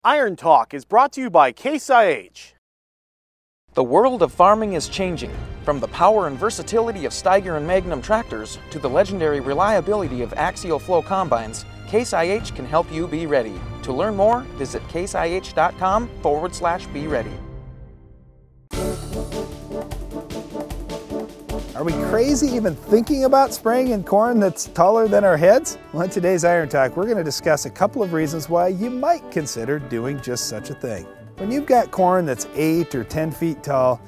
Iron Talk is brought to you by Case IH. The world of farming is changing. From the power and versatility of Steiger and Magnum tractors to the legendary reliability of axial flow combines, Case IH can help you be ready. To learn more, visit caseih.com/be ready. Are we crazy even thinking about spraying in corn that's taller than our heads? Well, in today's Iron Talk, we're going to discuss a couple of reasons why you might consider doing just such a thing. When you've got corn that's 8 or 10 feet tall,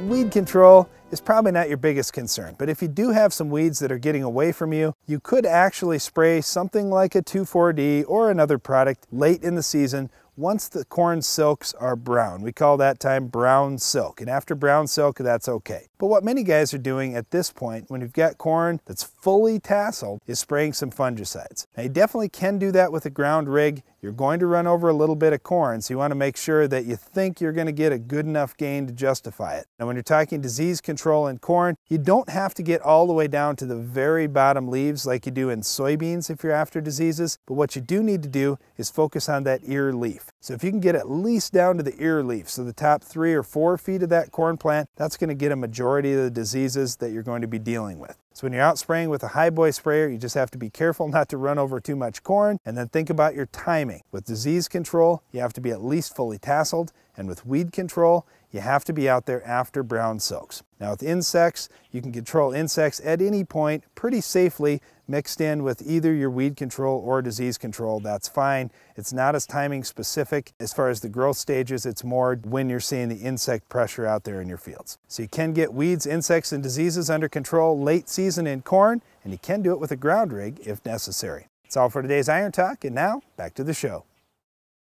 weed control is probably not your biggest concern. But if you do have some weeds that are getting away from you, you could actually spray something like a 2,4-D or another product late in the season once the corn silks are brown. We call that time brown silk, and after brown silk, that's okay. But what many guys are doing at this point, when you've got corn that's fully tasseled, is spraying some fungicides. Now, you definitely can do that with a ground rig. You're going to run over a little bit of corn, so you want to make sure that you think you're going to get a good enough gain to justify it. Now, when you're talking disease control in corn, you don't have to get all the way down to the very bottom leaves like you do in soybeans if you're after diseases, but what you do need to do is focus on that ear leaf. So if you can get at least down to the ear leaf, so the top 3 or 4 feet of that corn plant, that's going to get a majority of the diseases that you're going to be dealing with. So when you're out spraying with a high boy sprayer, you just have to be careful not to run over too much corn, and then think about your timing. With disease control, you have to be at least fully tasseled, and with weed control, you have to be out there after brown silks. Now with insects, you can control insects at any point pretty safely mixed in with either your weed control or disease control. That's fine. It's not as timing specific. As far as the growth stages, it's more when you're seeing the insect pressure out there in your fields. So you can get weeds, insects, and diseases under control late season in corn, and you can do it with a ground rig if necessary. That's all for today's Iron Talk, and now back to the show.